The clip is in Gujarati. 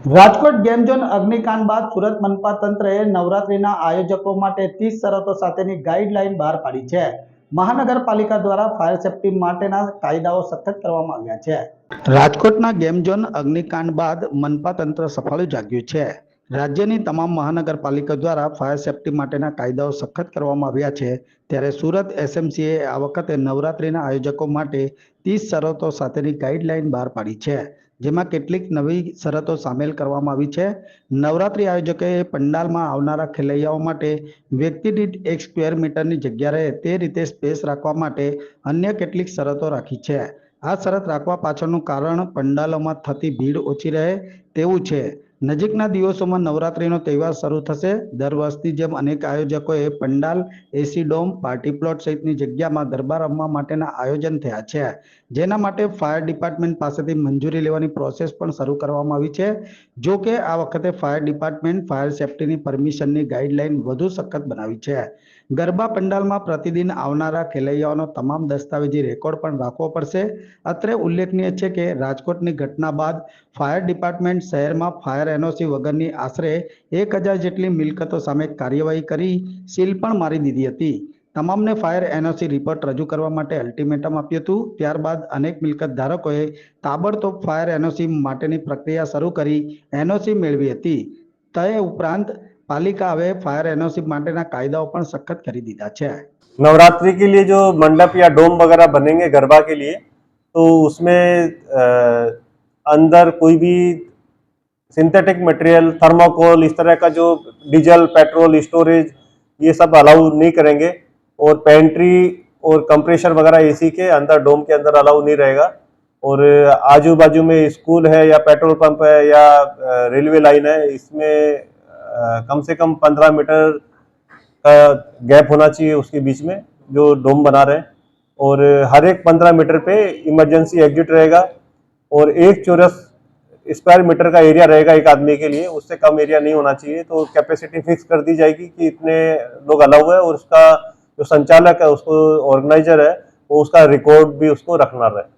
રાજકોટ ગેમ ઝોન અગ્નિકાંડ બાદ સુરત મનપા તંત્રએ નવરાત્રીના આયોજકો માટે 30 શરતો સાથેની ગાઈડલાઈન બહાર પાડી છે। મહાનગરપાલિકા દ્વારા ફાયર સેફટી માટેના કાયદાઓ સખત કરવામાં આવ્યા છે। રાજકોટના ગેમ ઝોન અગ્નિકાંડ બાદ મનપા તંત્ર સફાળું જાગ્યું છે। રાજ્યની તમામ મહાનગરપાલિકા દ્વારા ફાયર સેફટી માટેના કાયદાઓ સખત કરવામાં આવ્યા છે। ત્યારે સુરત એસએમસીએ આ વખતે નવરાત્રીના આયોજકો માટે 30 શરતો સાથેની ગાઈડલાઈન બહાર પાડી છે, જેમાં કેટલીક નવી શરતો સામેલ કરવામાં આવી છે। નવરાત્રી આયોજકોએ પંડાલમાં આવનારા ખેલૈયાઓ માટે વ્યક્તિ દીઠ 1 સ્ક્વેર મીટરની જગ્યા રહે તે રીતે સ્પેસ રાખવા માટે અન્ય કેટલીક શરતો રાખી છે। આ શરત રાખવા પાછળનું કારણ પંડાલોમાં થતી ભીડ ઓછી રહે તેવું છે। નજીકના દિવસોમાં નવરાત્રીનો તહેવાર શરૂ થશે। દર વર્ષની જેમ અનેક આયોજકોએ પંડાલ, એસી ડોમ, પાર્ટી પ્લોટ સહિતની જગ્યામાં ગરબા રમવા માટેના આયોજન થયા છે, જેના માટે ફાયર ડિપાર્ટમેન્ટ પાસેથી મંજૂરી લેવાની પ્રોસેસ પણ શરૂ કરવામાં આવી છે। જો કે આ વખતે ફાયર ડિપાર્ટમેન્ટ ફાયર સેફટીની પરમિશનની ગાઈડલાઈન વધુ સખત બનાવી છે। ગરબા પંડાલમાં પ્રતિદિન આવનારા ખેલૈયાઓનો તમામ દસ્તાવેજી રેકોર્ડ પણ રાખવો પડશે। અત્રે ઉલ્લેખનીય છે કે રાજકોટની ઘટના બાદ ફાયર ડિપાર્ટમેન્ટ શહેરમાં ફાયર એનઓસી વગરની આશરે 1000 જેટલી મિલકતો સામે કાર્યવાહી કરી સીલ પણ મારી દીધી હતી। તમામને ફાયર એનઓસી રિપોર્ટ રજૂ કરવા માટે અલ્ટિમેટમ આપ્યું હતું। ત્યારબાદ અનેક મિલકત ધારકોએ તાબડતોબ ફાયર એનઓસી માટેની પ્રક્રિયા શરૂ કરી એનઓસી મેળવી હતી। તે ઉપરાંત પાલિકા હવે फायर एनओसी माटेना कायदाओं पण सख्त કરી દીધા છે। नवरात्रि के लिए जो मंडप या डोम वगैरह बनेंगे गरबा के लिए, तो उसमें अंदर कोई भी सिंथेटिक मटेरियल, थर्माकोल, इस तरह का जो डीजल, पेट्रोल स्टोरेज, ये सब अलाउ नहीं करेंगे। और पेंट्री और कंप्रेशर वगैरह एसी के अंदर डोम के अंदर अलाउ नहीं रहेगा। और आजू बाजू में स्कूल है या पेट्रोल पंप है या रेलवे लाइन है, इसमें कम से कम 15 मीटर का गैप होना चाहिए उसके बीच में जो डोम बना रहे हैं। और हर एक 15 मीटर पे इमरजेंसी एग्जिट रहेगा। और 1 चौरस स्क्वायर मीटर का एरिया रहेगा एक आदमी के लिए, उससे कम एरिया नहीं होना चाहिए। तो कैपेसिटी फिक्स कर दी जाएगी कि इतने लोग अलाउ है, और उसका जो संचालक है, उसको ऑर्गेनाइजर है, वो उसका रिकॉर्ड भी उसको रखना रहे।